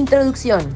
Introducción.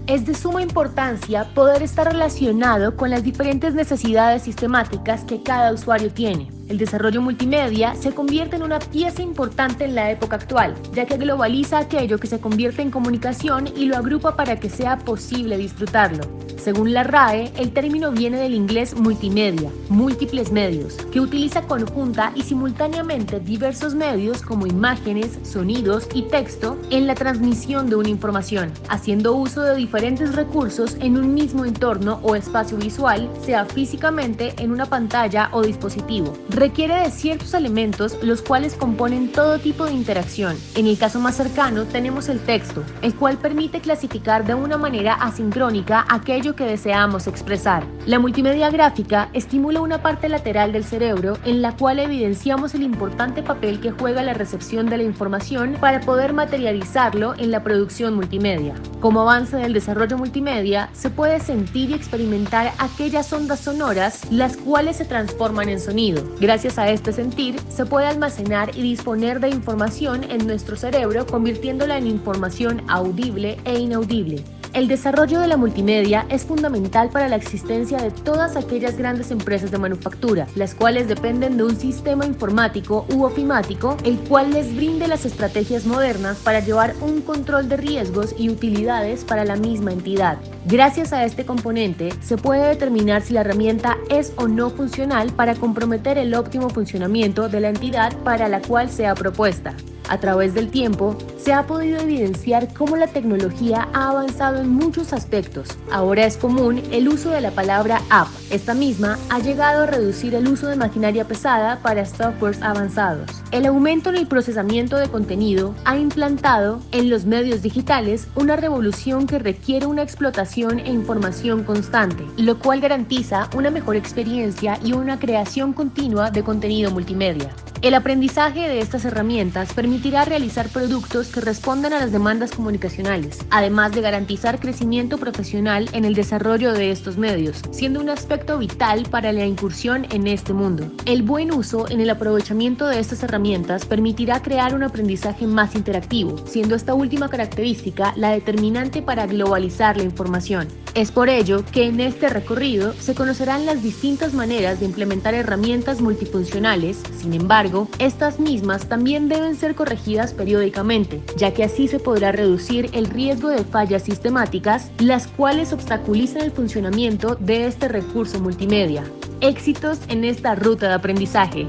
Es de suma importancia poder estar relacionado con las diferentes necesidades sistemáticas que cada usuario tiene. El desarrollo multimedia se convierte en una pieza importante en la época actual, ya que globaliza aquello que se convierte en comunicación y lo agrupa para que sea posible disfrutarlo. Según la RAE, el término viene del inglés multimedia, múltiples medios, que utiliza conjunta y simultáneamente diversos medios como imágenes, sonidos y texto en la transmisión de una información, haciendo uso de diferentes recursos en un mismo entorno o espacio visual, sea físicamente en una pantalla o dispositivo. Requiere de ciertos elementos los cuales componen todo tipo de interacción. En el caso más cercano tenemos el texto, el cual permite clasificar de una manera asincrónica aquello que deseamos expresar. La multimedia gráfica estimula una parte lateral del cerebro en la cual evidenciamos el importante papel que juega la recepción de la información para poder materializarlo en la producción multimedia. Como avance del desarrollo multimedia, se puede sentir y experimentar aquellas ondas sonoras las cuales se transforman en sonido. Gracias a este sentir, se puede almacenar y disponer de información en nuestro cerebro, convirtiéndola en información audible e inaudible. El desarrollo de la multimedia es fundamental para la existencia de todas aquellas grandes empresas de manufactura, las cuales dependen de un sistema informático u ofimático, el cual les brinde las estrategias modernas para llevar un control de riesgos y utilidades para la misma entidad. Gracias a este componente, se puede determinar si la herramienta es o no funcional para comprometer el óptimo funcionamiento de la entidad para la cual sea propuesta. A través del tiempo, se ha podido evidenciar cómo la tecnología ha avanzado en muchos aspectos. Ahora es común el uso de la palabra app. Esta misma ha llegado a reducir el uso de maquinaria pesada para softwares avanzados. El aumento en el procesamiento de contenido ha implantado en los medios digitales una revolución que requiere una explotación e información constante, lo cual garantiza una mejor experiencia y una creación continua de contenido multimedia. El aprendizaje de estas herramientas permitirá realizar productos que respondan a las demandas comunicacionales, además de garantizar crecimiento profesional en el desarrollo de estos medios, siendo un aspecto vital para la incursión en este mundo. El buen uso en el aprovechamiento de estas herramientas permitirá crear un aprendizaje más interactivo, siendo esta última característica la determinante para globalizar la información. Es por ello que en este recorrido se conocerán las distintas maneras de implementar herramientas multifuncionales. Sin embargo, estas mismas también deben ser corregidas periódicamente, ya que así se podrá reducir el riesgo de fallas sistemáticas, las cuales obstaculizan el funcionamiento de este recurso multimedia. Éxitos en esta ruta de aprendizaje.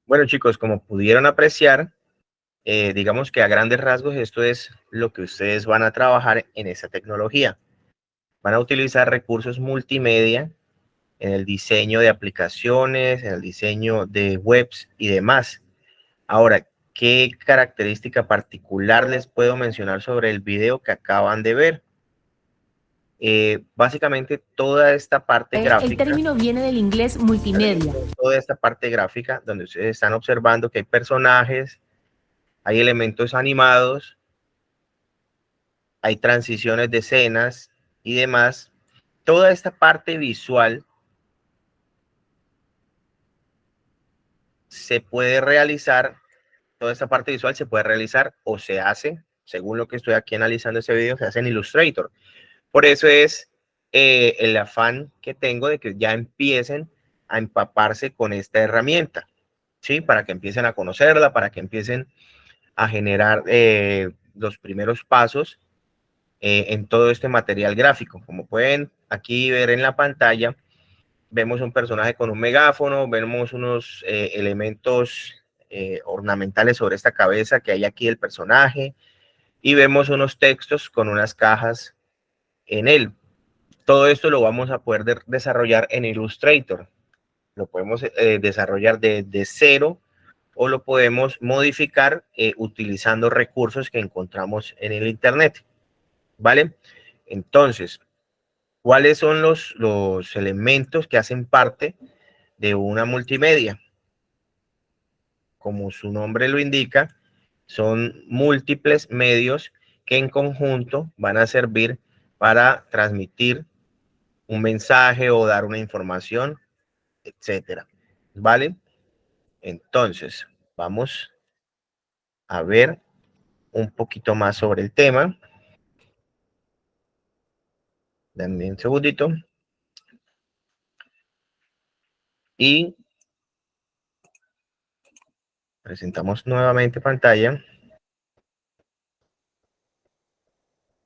Bueno, chicos, como pudieron apreciar, digamos que a grandes rasgos esto es lo que ustedes van a trabajar en esta tecnología. Van a utilizar recursos multimedia en el diseño de aplicaciones, en el diseño de webs y demás. Ahora, ¿qué característica particular les puedo mencionar sobre el video que acaban de ver? Básicamente toda esta parte gráfica. El término viene del inglés multimedia. Toda esta parte gráfica donde ustedes están observando que hay personajes, hay elementos animados, hay transiciones de escenas y demás. Toda esta parte visual se puede realizar, toda esta parte visual se puede realizar o se hace, según lo que estoy aquí analizando este video, se hace en Illustrator. Por eso es el afán que tengo de que ya empiecen a empaparse con esta herramienta, ¿sí? Para que empiecen a conocerla, para que empiecen a generar los primeros pasos en todo este material gráfico. Como pueden aquí ver en la pantalla, vemos un personaje con un megáfono, vemos unos elementos ornamentales sobre esta cabeza que hay aquí del personaje y vemos unos textos con unas cajas en él. Todo esto lo vamos a poder desarrollar en Illustrator. Lo podemos desarrollar de cero o lo podemos modificar utilizando recursos que encontramos en el Internet. ¿Vale? Entonces, ¿cuáles son los elementos que hacen parte de una multimedia? Como su nombre lo indica, son múltiples medios que en conjunto van a servir para transmitir un mensaje o dar una información, etcétera. ¿Vale? Entonces, vamos a ver un poquito más sobre el tema. Dame un segundito. Y presentamos nuevamente pantalla.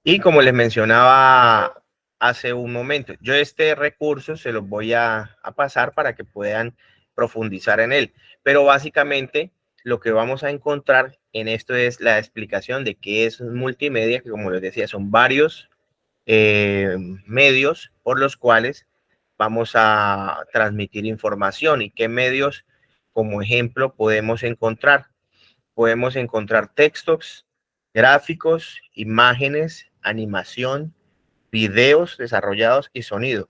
Y como les mencionaba hace un momento, yo este recurso se los voy a pasar para que puedan profundizar en él. Pero básicamente lo que vamos a encontrar en esto es la explicación de qué es multimedia, que como les decía, son varios medios por los cuales vamos a transmitir información y qué medios, como ejemplo, podemos encontrar. Podemos encontrar textos, gráficos, imágenes, animación, videos desarrollados y sonido.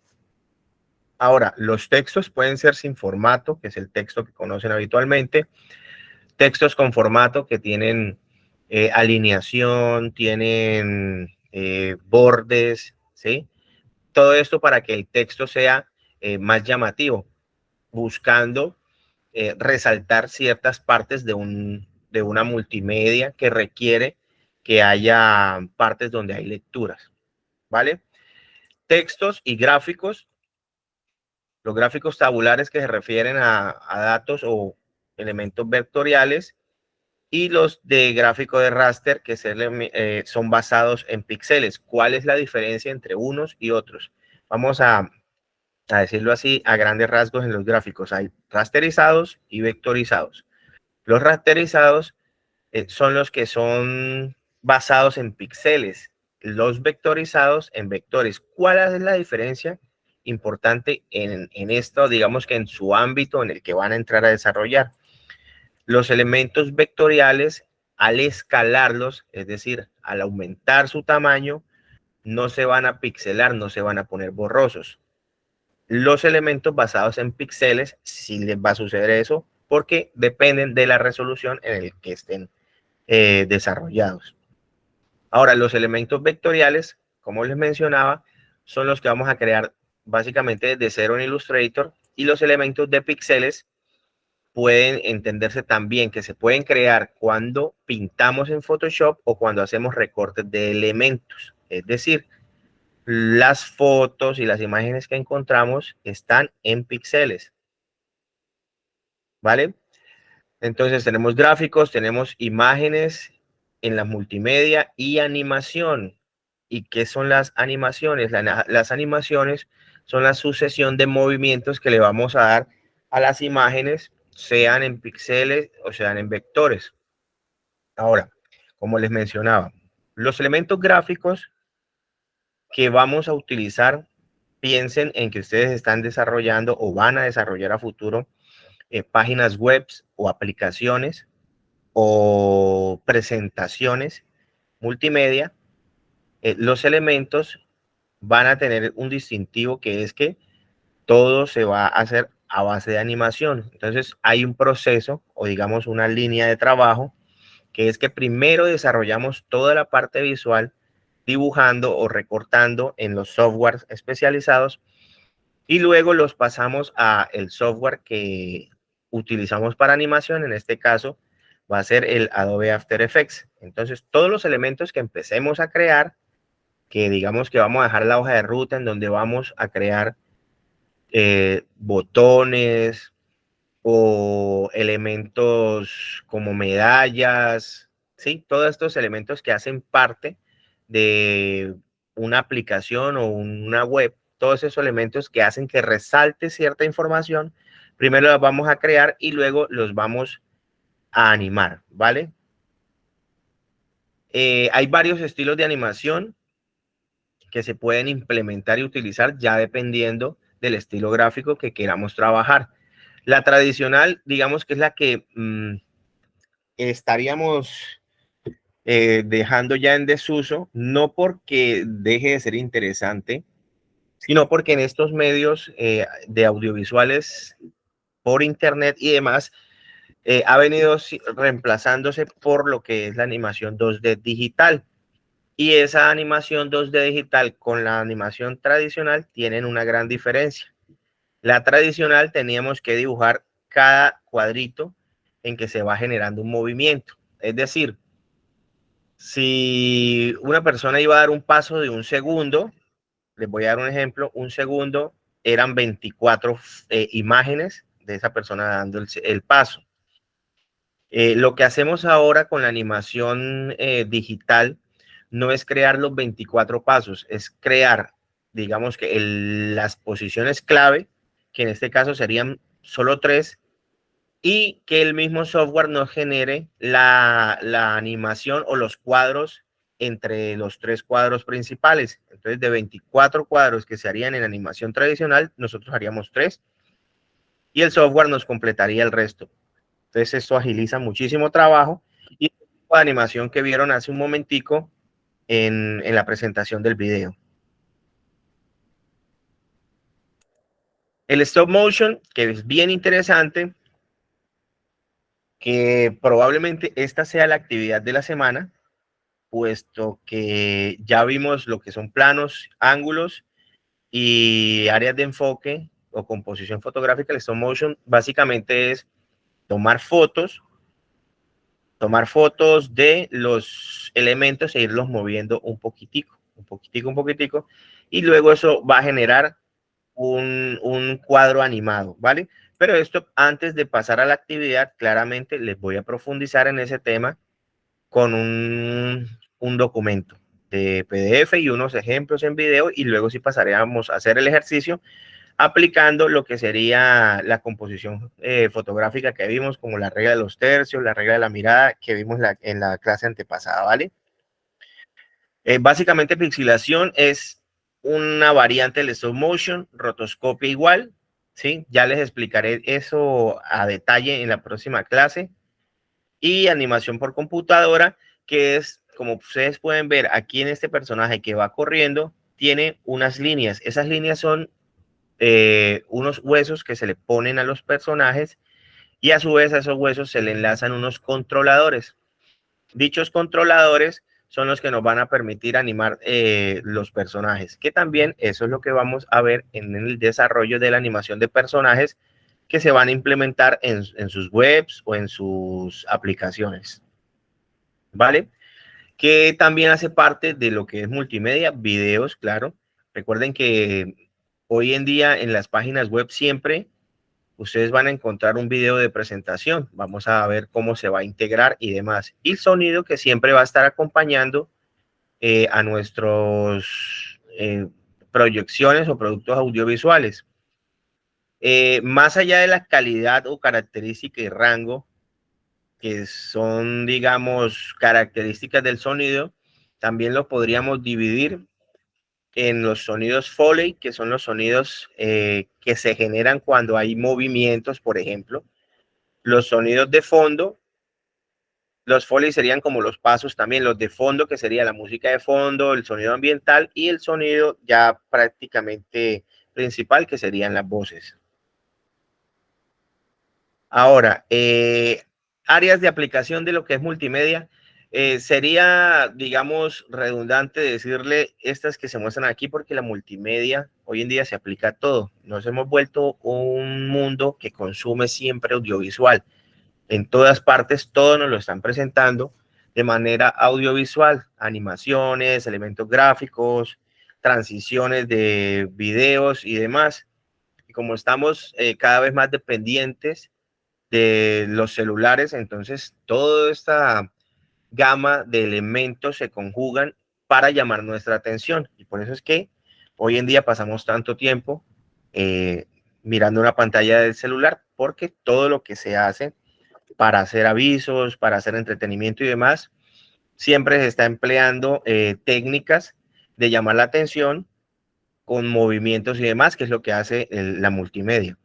Ahora, los textos pueden ser sin formato, que es el texto que conocen habitualmente, textos con formato que tienen alineación, tienen bordes, ¿sí? Todo esto para que el texto sea más llamativo, buscando resaltar ciertas partes de una multimedia que requiere que haya partes donde hay lecturas, ¿vale? Textos y gráficos. Los gráficos tabulares que se refieren a datos o elementos vectoriales y los de gráfico de raster que son basados en píxeles. ¿Cuál es la diferencia entre unos y otros? Vamos a decirlo así, a grandes rasgos en los gráficos. Hay rasterizados y vectorizados. Los rasterizados son los que son basados en píxeles, los vectorizados en vectores. ¿Cuál es la diferencia importante en esto, digamos que en su ámbito en el que van a entrar a desarrollar? Los elementos vectoriales, al escalarlos, es decir, al aumentar su tamaño, no se van a pixelar, no se van a poner borrosos. Los elementos basados en píxeles sí les va a suceder eso porque dependen de la resolución en el que estén desarrollados. Ahora, los elementos vectoriales, como les mencionaba, son los que vamos a crear básicamente de cero en Illustrator, y los elementos de píxeles pueden entenderse también que se pueden crear cuando pintamos en Photoshop o cuando hacemos recortes de elementos. Es decir, las fotos y las imágenes que encontramos están en píxeles, ¿vale? Entonces tenemos gráficos, tenemos imágenes en la multimedia y animación. ¿Y qué son las animaciones? Las animaciones son la sucesión de movimientos que le vamos a dar a las imágenes, sean en píxeles o sean en vectores. Ahora, como les mencionaba, los elementos gráficos que vamos a utilizar, piensen en que ustedes están desarrollando o van a desarrollar a futuro páginas web o aplicaciones o presentaciones multimedia. Los elementos van a tener un distintivo que es que todo se va a hacer a base de animación. Entonces hay un proceso o digamos una línea de trabajo que es que primero desarrollamos toda la parte visual dibujando o recortando en los softwares especializados y luego los pasamos a el software que utilizamos para animación. En este caso va a ser el Adobe After Effects. Entonces todos los elementos que empecemos a crear, que digamos que vamos a dejar la hoja de ruta en donde vamos a crear botones o elementos como medallas, ¿sí? Todos estos elementos que hacen parte de una aplicación o una web, todos esos elementos que hacen que resalte cierta información, primero los vamos a crear y luego los vamos a animar, ¿vale? Hay varios estilos de animación que se pueden implementar y utilizar ya dependiendo del estilo gráfico que queramos trabajar. La tradicional, digamos que es la que estaríamos dejando ya en desuso, no porque deje de ser interesante, sino porque en estos medios de audiovisuales por internet y demás, ha venido reemplazándose por lo que es la animación 2D digital. Y esa animación 2D digital con la animación tradicional tienen una gran diferencia. La tradicional teníamos que dibujar cada cuadrito en que se va generando un movimiento. Es decir, si una persona iba a dar un paso de 1 segundo, les voy a dar un ejemplo, 1 segundo eran 24 imágenes de esa persona dando el paso. Lo que hacemos ahora con la animación digital no es crear los 24 pasos, es crear, digamos que las posiciones clave, que en este caso serían solo 3, y que el mismo software nos genere la animación o los cuadros entre los 3 cuadros principales. Entonces, de 24 cuadros que se harían en animación tradicional, nosotros haríamos 3 y el software nos completaría el resto. Entonces, esto agiliza muchísimo trabajo y el tipo de animación que vieron hace un momentico en la presentación del video. El stop motion, que es bien interesante, que probablemente esta sea la actividad de la semana, puesto que ya vimos lo que son planos, ángulos y áreas de enfoque o composición fotográfica. El stop motion básicamente es tomar fotos de los elementos e irlos moviendo un poquitico, y luego eso va a generar un cuadro animado, ¿vale? Pero esto, antes de pasar a la actividad, claramente les voy a profundizar en ese tema con un documento de PDF y unos ejemplos en video, y luego sí pasaremos a hacer el ejercicio aplicando lo que sería la composición fotográfica que vimos, como la regla de los tercios, la regla de la mirada que vimos en la clase antepasada, ¿vale? Básicamente, pixelación es una variante del stop motion, rotoscopia igual, ¿sí? Ya les explicaré eso a detalle en la próxima clase. Y animación por computadora, que es, como ustedes pueden ver aquí en este personaje que va corriendo, tiene unas líneas. Esas líneas son unos huesos que se le ponen a los personajes, y a su vez a esos huesos se le enlazan unos controladores. Dichos controladores son los que nos van a permitir animar los personajes, que también eso es lo que vamos a ver en el desarrollo de la animación de personajes que se van a implementar en sus webs o en sus aplicaciones, ¿vale? Que también hace parte de lo que es multimedia, videos, claro. Recuerden que hoy en día en las páginas web siempre ustedes van a encontrar un video de presentación. Vamos a ver cómo se va a integrar y demás. Y el sonido, que siempre va a estar acompañando a nuestros proyecciones o productos audiovisuales. Más allá de la calidad o característica y rango, que son, digamos, características del sonido, también lo podríamos dividir en los sonidos Foley, que son los sonidos que se generan cuando hay movimientos, por ejemplo. Los sonidos de fondo, los Foley serían como los pasos también, los de fondo, que sería la música de fondo, el sonido ambiental, y el sonido ya prácticamente principal, que serían las voces. Ahora, áreas de aplicación de lo que es multimedia. Sería, digamos, redundante decirle estas que se muestran aquí, porque la multimedia hoy en día se aplica a todo. Nos hemos vuelto un mundo que consume siempre audiovisual. En todas partes, todo nos lo están presentando de manera audiovisual: animaciones, elementos gráficos, transiciones de videos y demás. Y como estamos cada vez más dependientes de los celulares, entonces toda esta gama de elementos se conjugan para llamar nuestra atención, y por eso es que hoy en día pasamos tanto tiempo mirando una pantalla del celular, porque todo lo que se hace para hacer avisos, para hacer entretenimiento y demás, siempre se está empleando técnicas de llamar la atención con movimientos y demás, que es lo que hace la multimedia.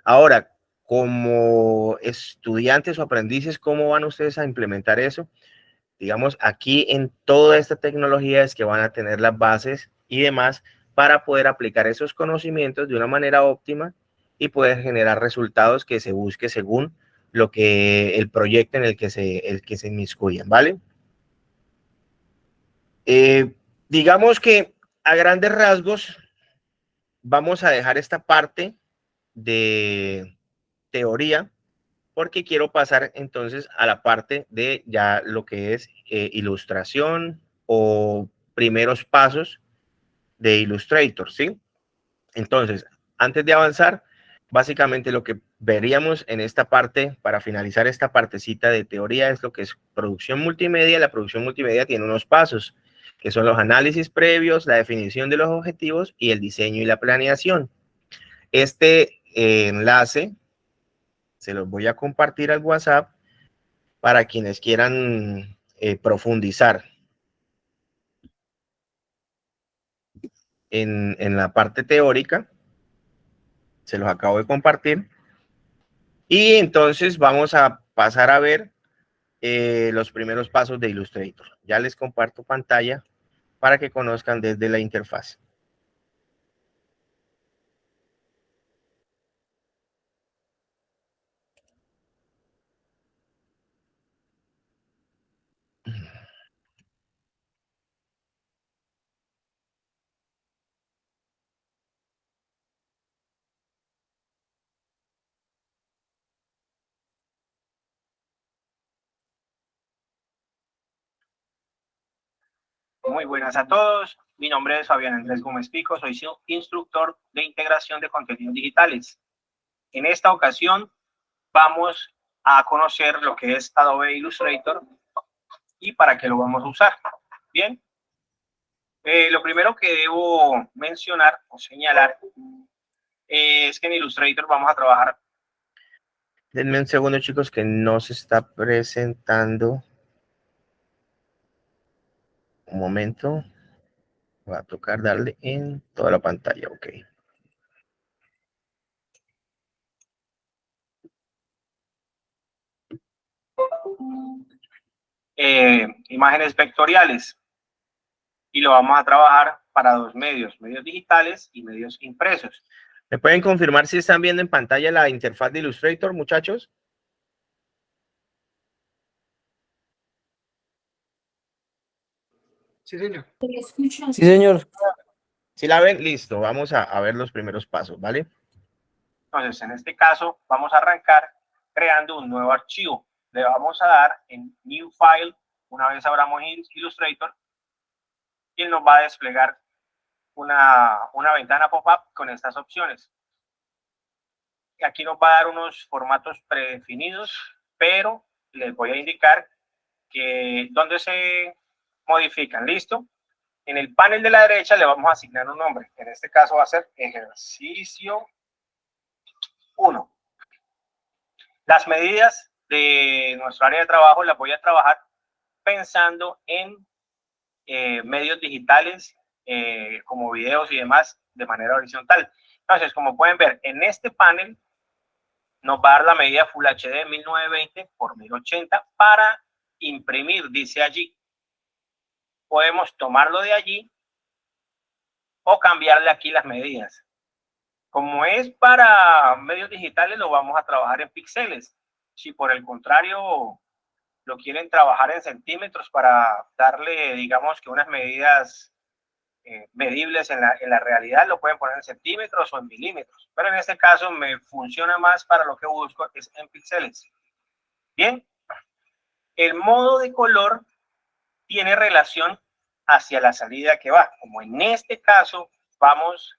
Ahora, como estudiantes o aprendices, ¿cómo van ustedes a implementar eso? Digamos, aquí en toda esta tecnología es que van a tener las bases y demás para poder aplicar esos conocimientos de una manera óptima y poder generar resultados que se busque según lo que el proyecto en el que se inmiscuyan, ¿vale? Digamos que a grandes rasgos vamos a dejar esta parte de teoría porque quiero pasar entonces a la parte de ya lo que es ilustración o primeros pasos de Illustrator, ¿sí? Entonces, antes de avanzar, básicamente lo que veríamos en esta parte, para finalizar esta partecita de teoría, es lo que es producción multimedia. La producción multimedia tiene unos pasos, que son los análisis previos, la definición de los objetivos y el diseño y la planeación. Este enlace se los voy a compartir al WhatsApp para quienes quieran profundizar en la parte teórica. Se los acabo de compartir. Y entonces vamos a pasar a ver los primeros pasos de Illustrator. Ya les comparto pantalla para que conozcan desde la interfaz. Muy buenas a todos. Mi nombre es Fabián Andrés Gómez Pico. Soy instructor de integración de contenidos digitales. En esta ocasión vamos a conocer lo que es Adobe Illustrator y para qué lo vamos a usar. Bien. Lo primero que debo mencionar o señalar es que en Illustrator vamos a trabajar. Denme un segundo, chicos, que no se está presentando. Un momento. Va a tocar darle en toda la pantalla. Ok. Imágenes vectoriales y lo vamos a trabajar para dos medios digitales y medios impresos. ¿Me pueden confirmar si están viendo en pantalla la interfaz de Illustrator, muchachos? Sí, señor. Sí, señor. Si la ven, listo. Vamos a ver los primeros pasos, ¿vale? Entonces, en este caso, vamos a arrancar creando un nuevo archivo. Le vamos a dar en New File, una vez abramos Illustrator, y él nos va a desplegar una ventana pop-up con estas opciones. Y aquí nos va a dar unos formatos predefinidos, pero les voy a indicar que dónde se modifican. ¿Listo? En el panel de la derecha le vamos a asignar un nombre. En este caso va a ser ejercicio 1. Las medidas de nuestro área de trabajo las voy a trabajar pensando en medios digitales como videos y demás de manera horizontal. Entonces, como pueden ver, en este panel nos va a dar la medida Full HD 1920 por 1080 para imprimir, dice allí. Podemos tomarlo de allí o cambiarle aquí las medidas. Como es para medios digitales, lo vamos a trabajar en píxeles. Si por el contrario lo quieren trabajar en centímetros para darle, digamos, que unas medidas medibles en la realidad, lo pueden poner en centímetros o en milímetros. Pero en este caso me funciona más para lo que busco, es en píxeles. Bien, el modo de color tiene relación hacia la salida que va. Como en este caso vamos,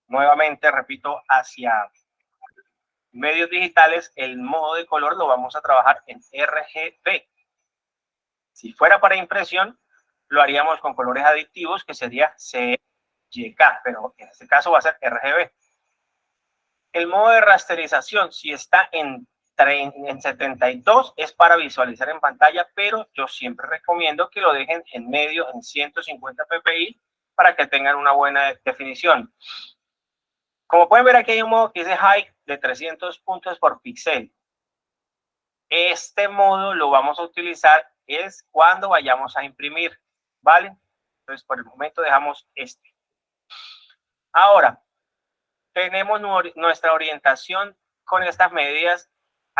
nuevamente repito, hacia medios digitales, el modo de color lo vamos a trabajar en RGB. Si fuera para impresión, lo haríamos con colores aditivos, que sería CYK, pero en este caso va a ser RGB. El modo de rasterización, si está en 72, es para visualizar en pantalla, pero yo siempre recomiendo que lo dejen en medio, en 150 ppi, para que tengan una buena definición. Como pueden ver, aquí hay un modo que dice High de 300 puntos por píxel. Este modo lo vamos a utilizar es cuando vayamos a imprimir, ¿vale? Entonces, por el momento dejamos este. Ahora, tenemos nuestra orientación con estas medidas.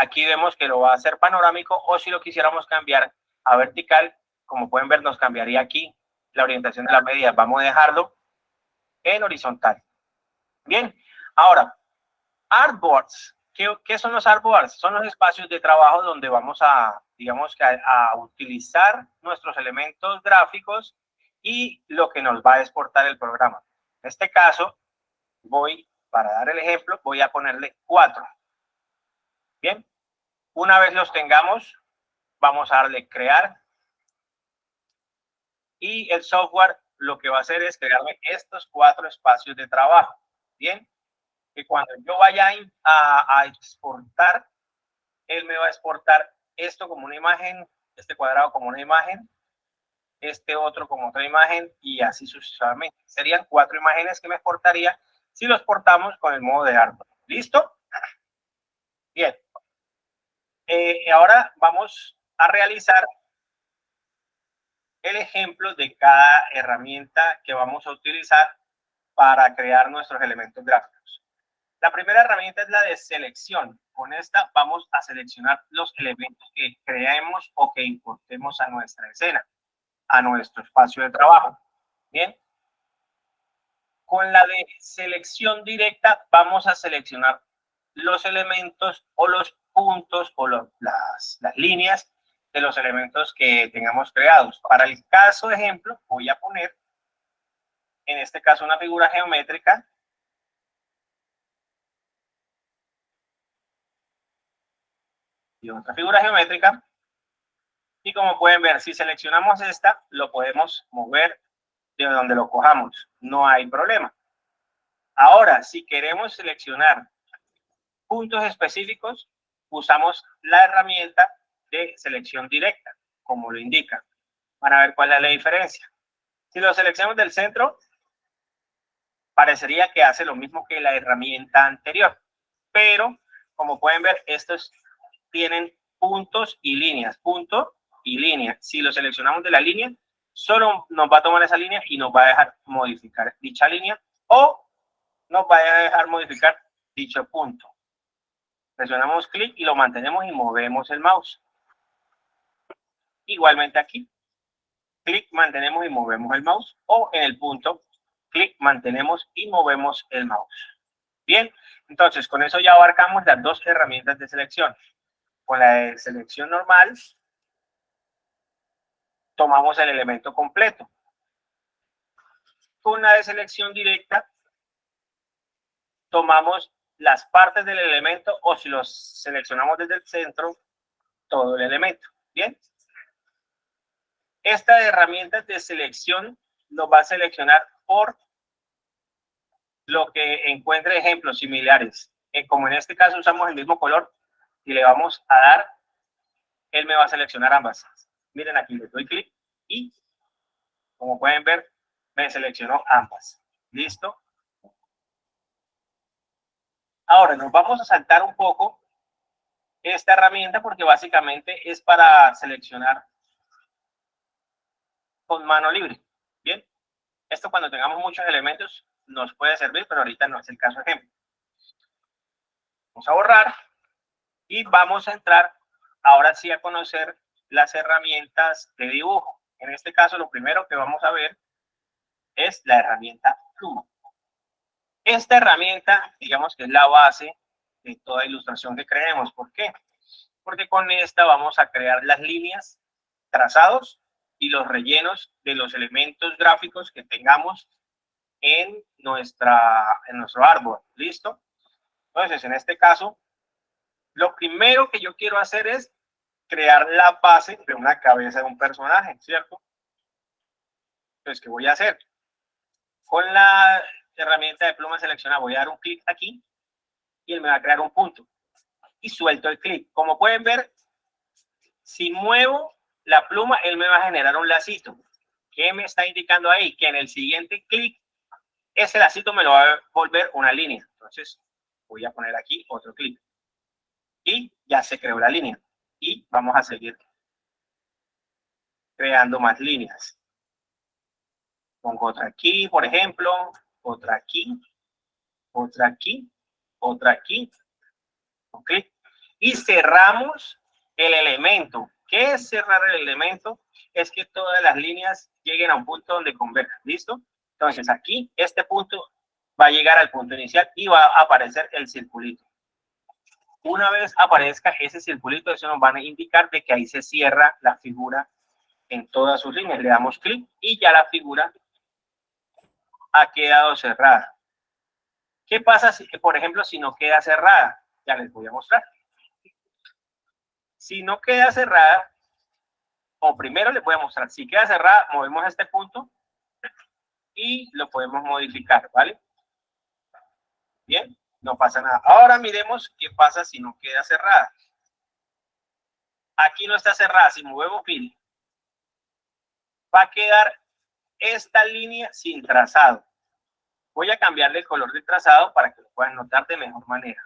Aquí vemos que lo va a hacer panorámico, o si lo quisiéramos cambiar a vertical, como pueden ver, nos cambiaría aquí la orientación de la medida. Vamos a dejarlo en horizontal. Bien, ahora, artboards. ¿Qué son los artboards? Son los espacios de trabajo donde vamos a, digamos que a utilizar nuestros elementos gráficos y lo que nos va a exportar el programa. En este caso, para dar el ejemplo, voy a ponerle 4. Bien, una vez los tengamos, vamos a darle crear. Y el software lo que va a hacer es crearme estos 4 espacios de trabajo. Bien, que cuando yo vaya a exportar, él me va a exportar esto como una imagen, este cuadrado como una imagen, este otro como otra imagen y así sucesivamente. Serían 4 imágenes que me exportaría si los exportamos con el modo de artboard. ¿Listo? Bien. Ahora vamos a realizar el ejemplo de cada herramienta que vamos a utilizar para crear nuestros elementos gráficos. La primera herramienta es la de selección. Con esta vamos a seleccionar los elementos que creemos o que importemos a nuestra escena, a nuestro espacio de trabajo. Bien. Con la de selección directa vamos a seleccionar los elementos o los puntos o las líneas de los elementos que tengamos creados. Para el caso de ejemplo, voy a poner, en este caso, una figura geométrica. Y otra figura geométrica. Y como pueden ver, si seleccionamos esta, lo podemos mover de donde lo cojamos. No hay problema. Ahora, si queremos seleccionar puntos específicos, usamos la herramienta de selección directa, como lo indica. Van a ver cuál es la diferencia. Si lo seleccionamos del centro, parecería que hace lo mismo que la herramienta anterior. Pero, como pueden ver, estos tienen puntos y líneas. Punto y línea. Si lo seleccionamos de la línea, solo nos va a tomar esa línea y nos va a dejar modificar dicha línea o nos va a dejar modificar dicho punto. Presionamos clic y lo mantenemos y movemos el mouse. Igualmente aquí, clic, mantenemos y movemos el mouse. O en el punto, clic, mantenemos y movemos el mouse. Bien, entonces con eso ya abarcamos las 2 herramientas de selección. Con la de selección normal, tomamos el elemento completo. Con la de selección directa, tomamos las partes del elemento o si los seleccionamos desde el centro, todo el elemento. Bien. Esta herramienta de selección nos va a seleccionar por lo que encuentre ejemplos similares. Como en este caso usamos el mismo color y le vamos a dar, él me va a seleccionar ambas. Miren aquí, le doy clic y como pueden ver, me seleccionó ambas. ¿Listo? Ahora nos vamos a saltar un poco esta herramienta porque básicamente es para seleccionar con mano libre. Bien, esto cuando tengamos muchos elementos nos puede servir, pero ahorita no es el caso ejemplo. Vamos a borrar y vamos a entrar ahora sí a conocer las herramientas de dibujo. En este caso lo primero que vamos a ver es la herramienta pluma. Esta herramienta, digamos que es la base de toda ilustración que creemos. ¿Por qué? Porque con esta vamos a crear las líneas, trazados y los rellenos de los elementos gráficos que tengamos en nuestro artboard. ¿Listo? Entonces, en este caso, lo primero que yo quiero hacer es crear la base de una cabeza de un personaje, ¿cierto? Entonces, ¿qué voy a hacer? Con la herramienta de pluma seleccionada voy a dar un clic aquí y él me va a crear un punto. Y suelto el clic. Como pueden ver, si muevo la pluma, él me va a generar un lacito. ¿Qué me está indicando ahí? Que en el siguiente clic, ese lacito me lo va a volver una línea. Entonces, voy a poner aquí otro clic. Y ya se creó la línea. Y vamos a seguir creando más líneas. Pongo otra aquí, por ejemplo. Otra aquí. Otra aquí. Otra aquí. Un clic. Y cerramos el elemento. ¿Qué es cerrar el elemento? Es que todas las líneas lleguen a un punto donde converjan. ¿Listo? Entonces aquí, este punto va a llegar al punto inicial y va a aparecer el circulito. Una vez aparezca ese circulito, eso nos va a indicar de que ahí se cierra la figura en todas sus líneas. Le damos clic y ya la figura ha quedado cerrada. ¿Qué pasa si, por ejemplo, si no queda cerrada? Ya les voy a mostrar. Si no queda cerrada, o primero les voy a mostrar, si queda cerrada, movemos este punto y lo podemos modificar, ¿vale? Bien, no pasa nada. Ahora miremos qué pasa si no queda cerrada. Aquí no está cerrada, si movemos pin, va a quedar esta línea sin trazado. Voy a cambiarle el color del trazado para que lo puedan notar de mejor manera.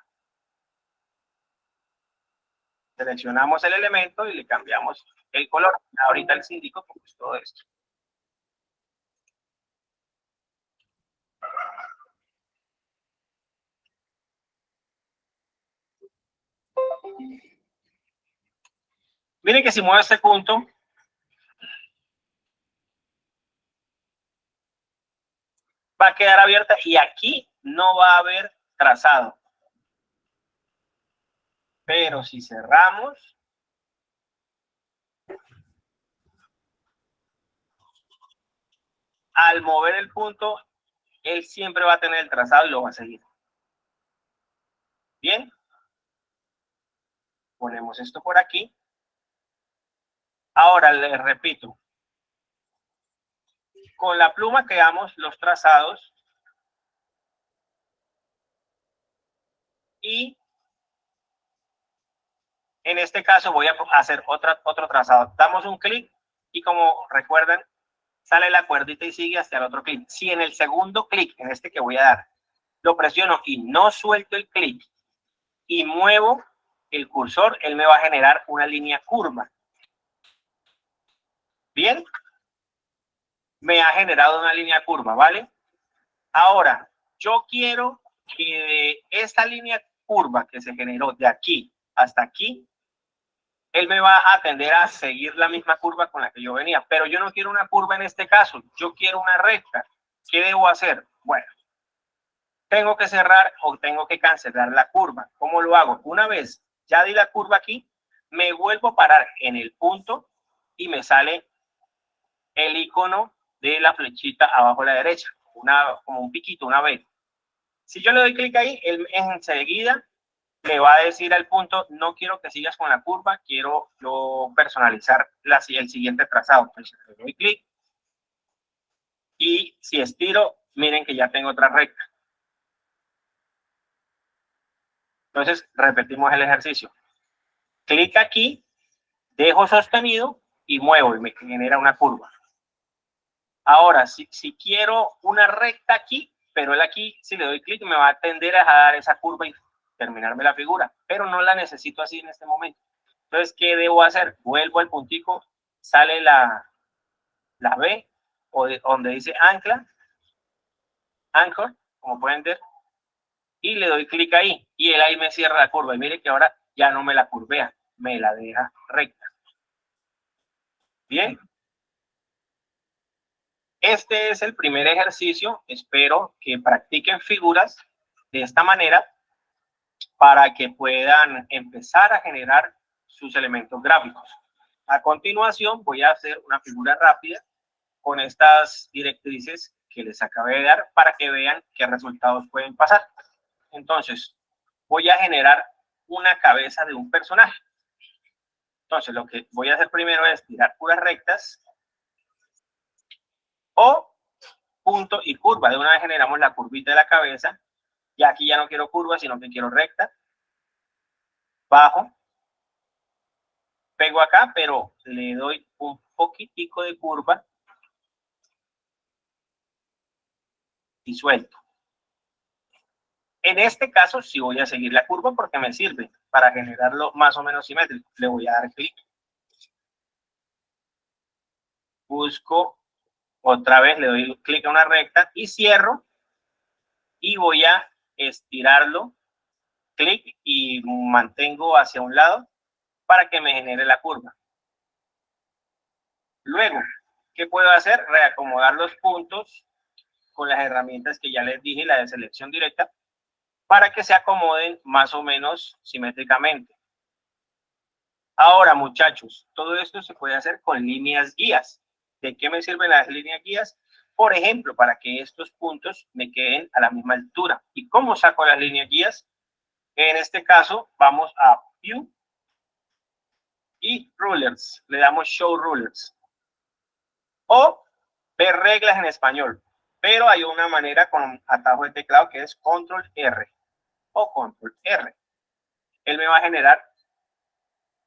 Seleccionamos el elemento y le cambiamos el color. Ahorita les indico cómo es todo esto. Miren que si muevo este punto, va a quedar abierta y aquí no va a haber trazado. Pero si cerramos, al mover el punto, él siempre va a tener el trazado y lo va a seguir. Bien. Ponemos esto por aquí. Ahora les repito. Con la pluma creamos los trazados y en este caso voy a hacer otro trazado. Damos un clic y como recuerdan, sale la cuerdita y sigue hasta el otro clic. Si en el segundo clic, en este que voy a dar, lo presiono y no suelto el clic y muevo el cursor, él me va a generar una línea curva. Bien, me ha generado una línea curva, ¿vale? Ahora, yo quiero que de esta línea curva que se generó de aquí hasta aquí, él me va a tender a seguir la misma curva con la que yo venía. Pero yo no quiero una curva en este caso, yo quiero una recta. ¿Qué debo hacer? Bueno, tengo que cerrar o tengo que cancelar la curva. ¿Cómo lo hago? Una vez ya di la curva aquí, me vuelvo a parar en el punto y me sale el icono de la flechita abajo a la derecha, como un piquito, una vez. Si yo le doy clic ahí, él enseguida le va a decir al punto, no quiero que sigas con la curva, quiero yo personalizar el siguiente trazado. Entonces le doy clic y si estiro, miren que ya tengo otra recta. Entonces repetimos el ejercicio. Clic aquí, dejo sostenido y muevo y me genera una curva. Ahora, si quiero una recta aquí, pero él aquí, si le doy clic, me va a tender a dar esa curva y terminarme la figura, pero no la necesito así en este momento. Entonces, ¿qué debo hacer? Vuelvo al puntico, sale la B, o donde dice ancla, anchor, como pueden ver, y le doy clic ahí, y él ahí me cierra la curva. Y mire que ahora ya no me la curvea, me la deja recta. Bien. Este es el primer ejercicio. Espero que practiquen figuras de esta manera para que puedan empezar a generar sus elementos gráficos. A continuación voy a hacer una figura rápida con estas directrices que les acabé de dar para que vean qué resultados pueden pasar. Entonces, voy a generar una cabeza de un personaje. Entonces, lo que voy a hacer primero es tirar puras rectas o punto y curva. De una vez generamos la curvita de la cabeza. Y aquí ya no quiero curva, sino que quiero recta. Bajo. Pego acá, pero le doy un poquitico de curva. Y suelto. En este caso, sí voy a seguir la curva porque me sirve para generarlo más o menos simétrico. Le voy a dar clic. Busco. Otra vez le doy clic a una recta y cierro. Y voy a estirarlo. Clic y mantengo hacia un lado para que me genere la curva. Luego, ¿qué puedo hacer? Reacomodar los puntos con las herramientas que ya les dije, la de selección directa, para que se acomoden más o menos simétricamente. Ahora, muchachos, todo esto se puede hacer con líneas guías. ¿De qué me sirven las líneas guías? Por ejemplo, para que estos puntos me queden a la misma altura. ¿Y cómo saco las líneas guías? En este caso, vamos a View y Rulers. Le damos Show Rulers. O ver reglas en español. Pero hay una manera con atajo de teclado que es Control R o Control R. Él me va a generar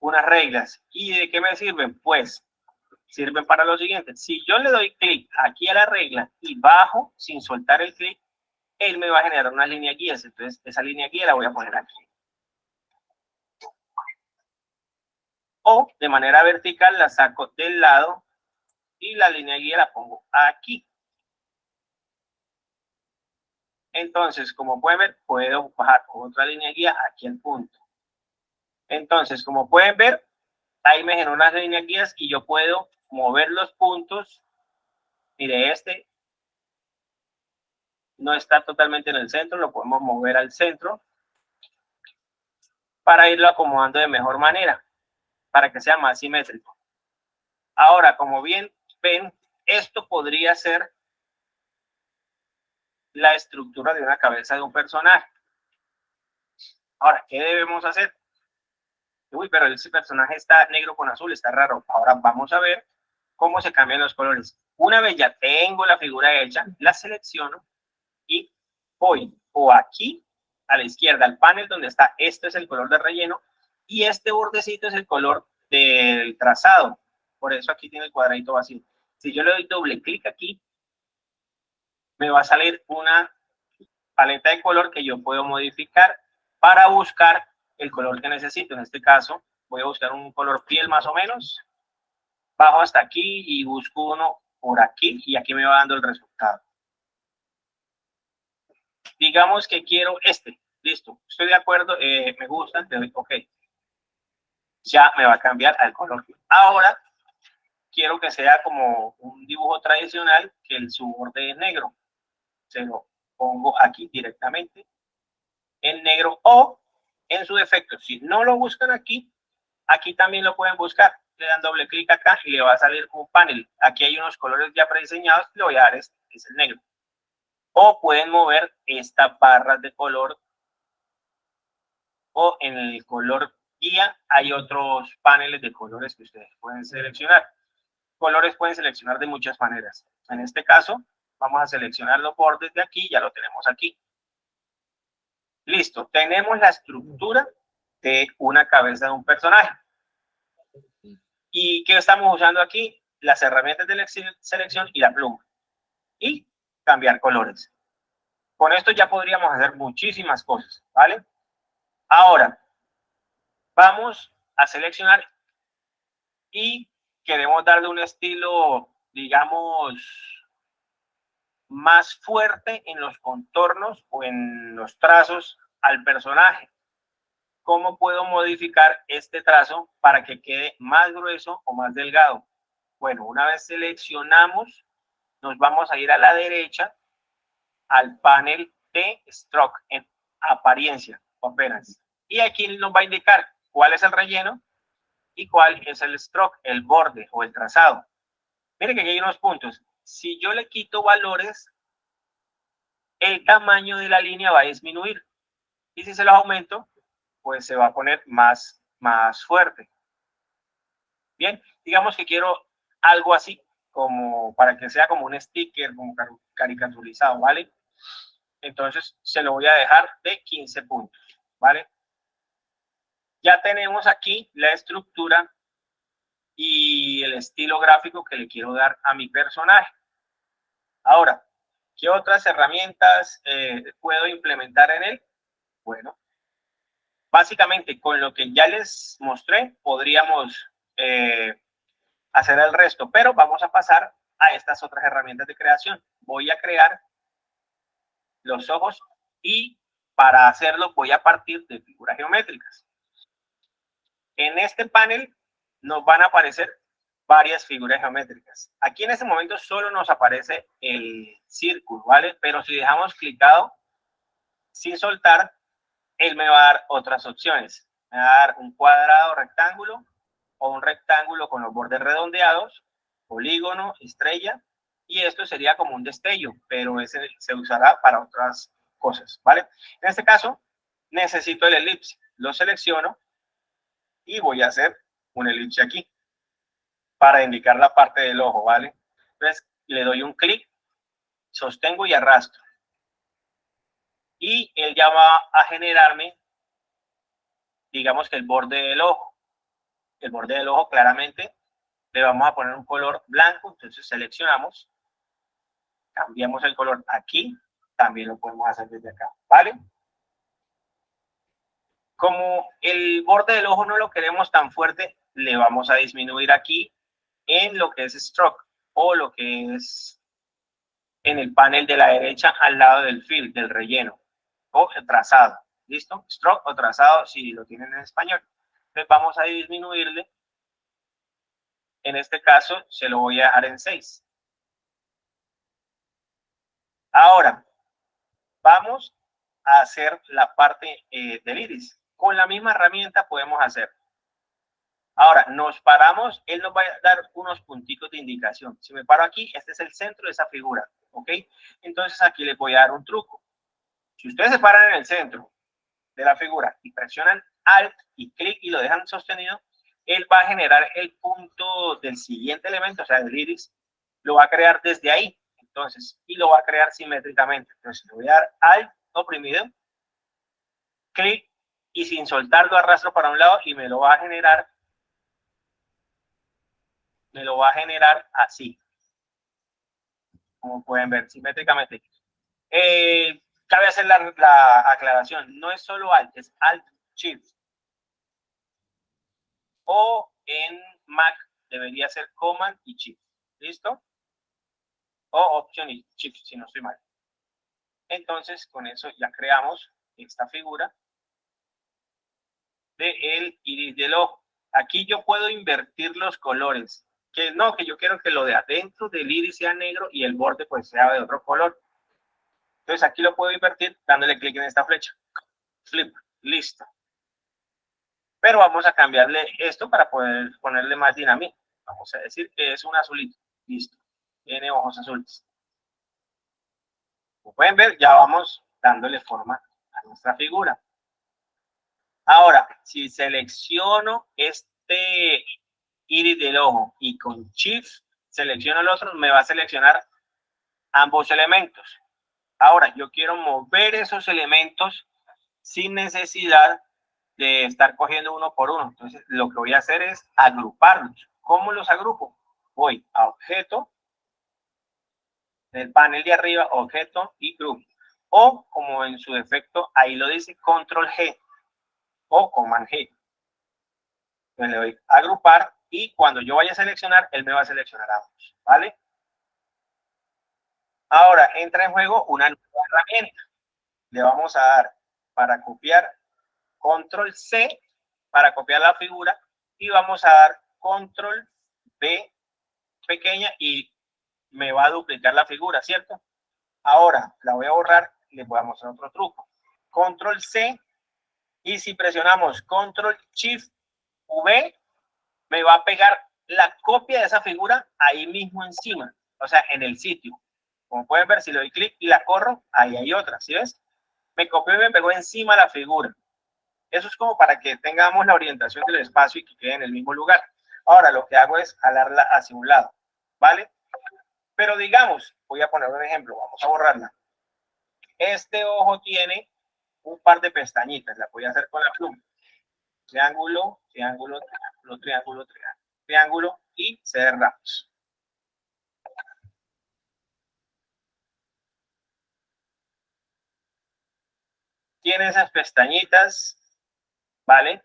unas reglas. ¿Y de qué me sirven? Pues sirven para lo siguiente. Si yo le doy clic aquí a la regla y bajo sin soltar el clic, él me va a generar una línea guías. Entonces, esa línea guía la voy a poner aquí. O de manera vertical la saco del lado y la línea guía la pongo aquí. Entonces, como pueden ver, puedo bajar otra línea guía aquí al punto. Entonces, como pueden ver, ahí me generó unas líneas guías y yo puedo mover los puntos. Mire, este no está totalmente en el centro, lo podemos mover al centro para irlo acomodando de mejor manera, para que sea más simétrico. Ahora, como bien ven, esto podría ser la estructura de una cabeza de un personaje. Ahora, ¿qué debemos hacer? Uy, pero ese personaje está negro con azul, está raro. Ahora vamos a ver cómo se cambian los colores. Una vez ya tengo la figura hecha, la selecciono y voy o aquí a la izquierda al panel donde está, este es el color de relleno y este bordecito es el color del trazado. Por eso aquí tiene el cuadradito vacío. Si yo le doy doble clic aquí, me va a salir una paleta de color que yo puedo modificar para buscar el color que necesito. En este caso, voy a buscar un color piel más o menos. Bajo hasta aquí y busco uno por aquí y aquí me va dando el resultado. Digamos que quiero este. Listo. Estoy de acuerdo. Me gusta. Le doy OK. Ya me va a cambiar al color. Ahora quiero que sea como un dibujo tradicional, que su borde es negro. Se lo pongo aquí directamente en negro o en su defecto. Si no lo buscan aquí, aquí también lo pueden buscar. Le dan doble clic acá y le va a salir un panel. Aquí hay unos colores ya prediseñados. Le voy a dar este, que es el negro. O pueden mover estas barras de color. O en el color guía hay otros paneles de colores que ustedes pueden seleccionar. Colores pueden seleccionar de muchas maneras. En este caso, vamos a seleccionar los bordes de aquí. Ya lo tenemos aquí. Listo. Tenemos la estructura de una cabeza de un personaje. ¿Y qué estamos usando aquí? Las herramientas de selección y la pluma. Y cambiar colores. Con esto ya podríamos hacer muchísimas cosas, ¿vale? Ahora, vamos a seleccionar y queremos darle un estilo, digamos, más fuerte en los contornos o en los trazos al personaje. ¿Cómo puedo modificar este trazo para que quede más grueso o más delgado? Bueno, una vez seleccionamos, nos vamos a ir a la derecha al panel de Stroke en apariencia o appearance. Y aquí nos va a indicar cuál es el relleno y cuál es el stroke, el borde o el trazado. Miren que aquí hay unos puntos. Si yo le quito valores, el tamaño de la línea va a disminuir. Y si se los aumento, pues se va a poner más fuerte. Bien, digamos que quiero algo así, como para que sea como un sticker, como caricaturizado, ¿vale? Entonces se lo voy a dejar de 15 puntos, ¿vale? Ya tenemos aquí la estructura y el estilo gráfico que le quiero dar a mi personaje. Ahora, ¿qué otras herramientas puedo implementar en él? Bueno, básicamente con lo que ya les mostré podríamos hacer el resto, pero vamos a pasar a estas otras herramientas de creación. Voy a crear los ojos y para hacerlo voy a partir de figuras geométricas. En este panel nos van a aparecer varias figuras geométricas. Aquí en este momento solo nos aparece el círculo, ¿vale? Pero si dejamos clicado, sin soltar, él me va a dar otras opciones. Me va a dar un cuadrado, rectángulo, o un rectángulo con los bordes redondeados, polígono, estrella, y esto sería como un destello, pero ese se usará para otras cosas, ¿vale? En este caso, necesito el elipse. Lo selecciono y voy a hacer un elipse aquí para indicar la parte del ojo, ¿vale? Entonces, le doy un clic, sostengo y arrastro. Y él ya va a generarme, digamos que el borde del ojo. El borde del ojo claramente le vamos a poner un color blanco, entonces seleccionamos, cambiamos el color aquí, también lo podemos hacer desde acá, ¿vale? Como el borde del ojo no lo queremos tan fuerte, le vamos a disminuir aquí en lo que es stroke o lo que es en el panel de la derecha al lado del fill, del relleno o el trazado, ¿listo? Stroke o trazado si lo tienen en español. Entonces vamos a disminuirle. En este caso se lo voy a dejar en 6. Ahora, vamos a hacer la parte del iris. Con la misma herramienta podemos hacer. Ahora, nos paramos, él nos va a dar unos puntitos de indicación. Si me paro aquí, este es el centro de esa figura, ¿ok? Entonces aquí les voy a dar un truco. Si ustedes se paran en el centro de la figura y presionan Alt y clic y lo dejan sostenido, él va a generar el punto del siguiente elemento, o sea, el iris, lo va a crear desde ahí. Entonces, y lo va a crear simétricamente. Entonces, le voy a dar Alt oprimido, clic, y sin soltarlo arrastro para un lado y me lo va a generar así. Como pueden ver, simétricamente. Cabe hacer la aclaración. No es solo Alt, es Alt Shift. O en Mac debería ser Command y Shift. ¿Listo? O Option y Shift, si no estoy mal. Entonces, con eso ya creamos esta figura del iris del ojo. Aquí yo puedo invertir los colores. Que no, que yo quiero que lo de adentro del iris sea negro y el borde pues sea de otro color. Entonces aquí lo puedo invertir dándole clic en esta flecha. Flip, listo. Pero vamos a cambiarle esto para poder ponerle más dinamismo. Vamos a decir que es un azulito. Listo. Tiene ojos azules. Como pueden ver, ya vamos dándole forma a nuestra figura. Ahora, si selecciono este iris del ojo y con Shift selecciono el otro, me va a seleccionar ambos elementos. Ahora, yo quiero mover esos elementos sin necesidad de estar cogiendo uno por uno. Entonces, lo que voy a hacer es agruparlos. ¿Cómo los agrupo? Voy a objeto, del panel de arriba, objeto y group. O, como en su defecto, ahí lo dice, control G o command G. Entonces le doy a agrupar y cuando yo vaya a seleccionar, él me va a seleccionar ambos, ¿vale? Ahora entra en juego una nueva herramienta. Le vamos a dar para copiar control C para copiar la figura y vamos a dar control B pequeña y me va a duplicar la figura, ¿cierto? Ahora la voy a borrar y les voy a mostrar otro truco. Control C y si presionamos control shift V me va a pegar la copia de esa figura ahí mismo encima, o sea, en el sitio. Como pueden ver, si le doy clic y la corro, ahí hay otra, ¿sí ves? Me copió y me pegó encima la figura. Eso es como para que tengamos la orientación del espacio y que quede en el mismo lugar. Ahora lo que hago es jalarla hacia un lado, ¿vale? Pero digamos, voy a poner un ejemplo, vamos a borrarla. Este ojo tiene un par de pestañitas, la voy a hacer con la pluma. Triángulo, triángulo, triángulo, triángulo, triángulo, triángulo y cerramos. Tiene esas pestañitas, ¿vale?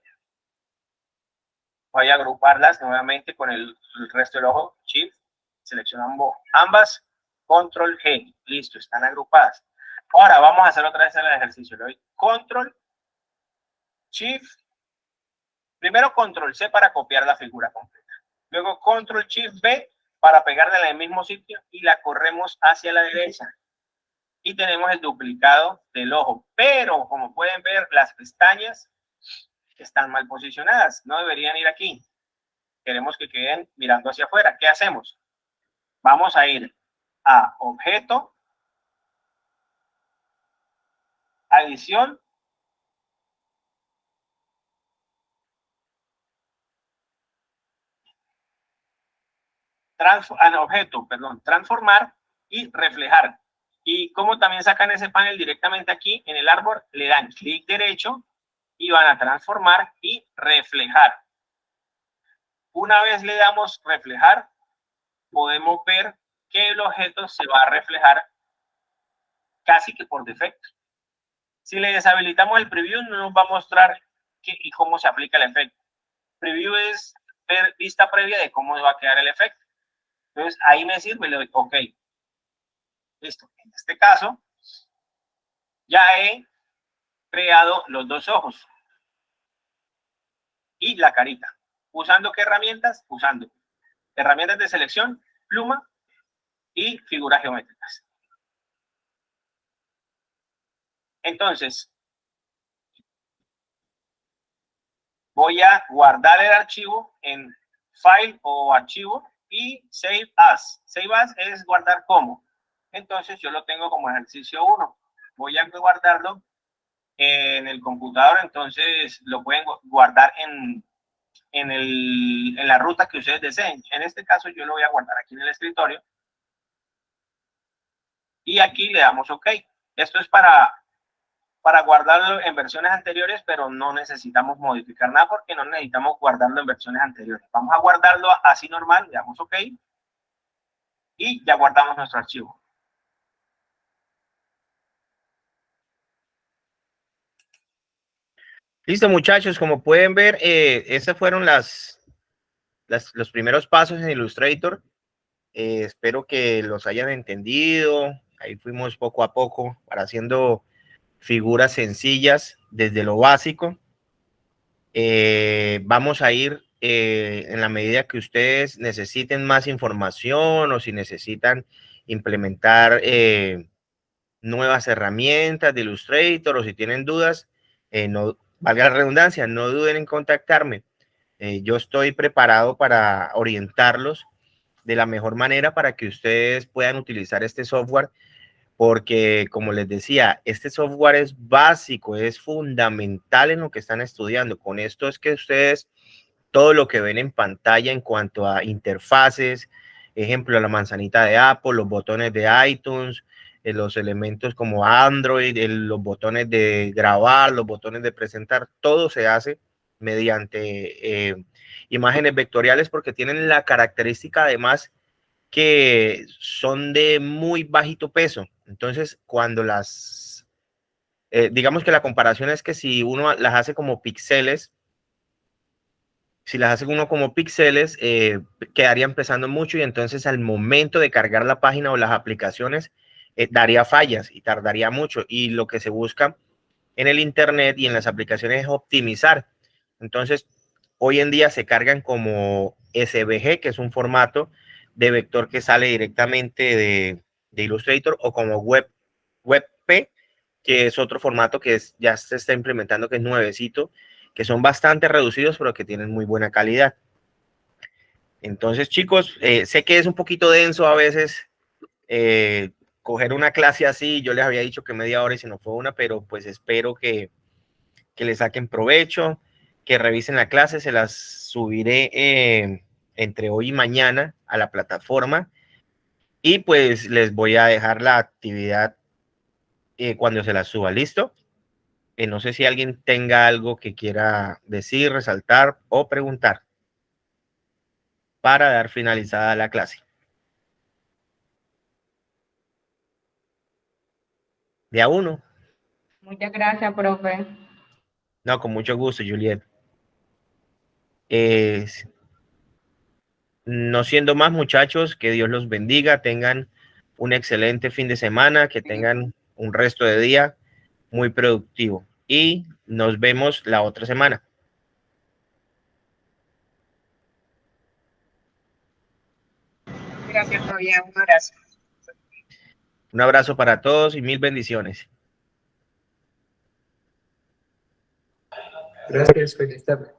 Voy a agruparlas nuevamente con el resto del ojo. Shift, seleccionamos ambas, control G. Listo, están agrupadas. Ahora vamos a hacer otra vez el ejercicio. Le doy control, Shift, primero control C para copiar la figura completa. Luego control Shift B para pegarla en el mismo sitio y la corremos hacia la derecha. y tenemos el duplicado del ojo. Pero como pueden ver, las pestañas están mal posicionadas, no deberían ir aquí. Queremos que queden mirando hacia afuera. ¿Qué hacemos? Vamos a ir a objeto, adición, transformar y reflejar. Y como también sacan ese panel directamente aquí en el árbol, le dan clic derecho y van a transformar y reflejar. Una vez le damos reflejar, podemos ver que el objeto se va a reflejar casi que por defecto. Si le deshabilitamos el preview, no nos va a mostrar qué y cómo se aplica el efecto. Preview es ver vista previa de cómo va a quedar el efecto. Entonces, ahí me sirve, le doy OK. Listo. En este caso, ya he creado los dos ojos y la carita. ¿Usando qué herramientas? Usando herramientas de selección, pluma y figuras geométricas. Entonces, voy a guardar el archivo en File o Archivo y Save As. Save As es guardar como. Entonces, yo lo tengo como ejercicio 1. Voy a guardarlo en el computador, entonces lo pueden guardar en la ruta que ustedes deseen. En este caso, yo lo voy a guardar aquí en el escritorio. Y aquí le damos OK. Esto es para guardarlo en versiones anteriores, pero no necesitamos modificar nada porque no necesitamos guardarlo en versiones anteriores. Vamos a guardarlo así normal, le damos OK y ya guardamos nuestro archivo. Listo, muchachos, como pueden ver, esos fueron los primeros pasos en Illustrator. Espero que los hayan entendido. Ahí fuimos poco a poco para haciendo figuras sencillas desde lo básico. Vamos a ir en la medida que ustedes necesiten más información o si necesitan implementar nuevas herramientas de Illustrator o si tienen dudas, no valga la redundancia, no duden en contactarme. Yo estoy preparado para orientarlos de la mejor manera para que ustedes puedan utilizar este software, porque como les decía, este software es básico, es fundamental en lo que están estudiando. Con esto es que ustedes, todo lo que ven en pantalla en cuanto a interfaces, ejemplo, la manzanita de Apple, los botones de iTunes, los elementos como Android, los botones de grabar, los botones de presentar, todo se hace mediante imágenes vectoriales porque tienen la característica además que son de muy bajito peso. Entonces, cuando digamos que la comparación es que si uno las hace como píxeles, quedarían pesando mucho y entonces al momento de cargar la página o las aplicaciones daría fallas y tardaría mucho. Y lo que se busca en el internet y en las aplicaciones es optimizar. Entonces, hoy en día se cargan como SVG, que es un formato de vector que sale directamente de Illustrator, o como WebP, que es otro formato que ya se está implementando, que es nuevecito, que son bastante reducidos, pero que tienen muy buena calidad. Entonces, chicos, sé que es un poquito denso a veces coger una clase así. Yo les había dicho que media hora y se nos fue una, pero pues espero que le saquen provecho, que revisen la clase. Se las subiré entre hoy y mañana a la plataforma y pues les voy a dejar la actividad cuando se la suba. ¿Listo? No sé si alguien tenga algo que quiera decir, resaltar o preguntar para dar finalizada la clase. De a uno. Muchas gracias, profe. No, con mucho gusto, Juliet. No siendo más, muchachos, que Dios los bendiga, tengan un excelente fin de semana, que tengan un resto de día muy productivo y nos vemos la otra semana. Gracias, Fabián. Un abrazo. Un abrazo para todos y mil bendiciones. Gracias, feliz tarde.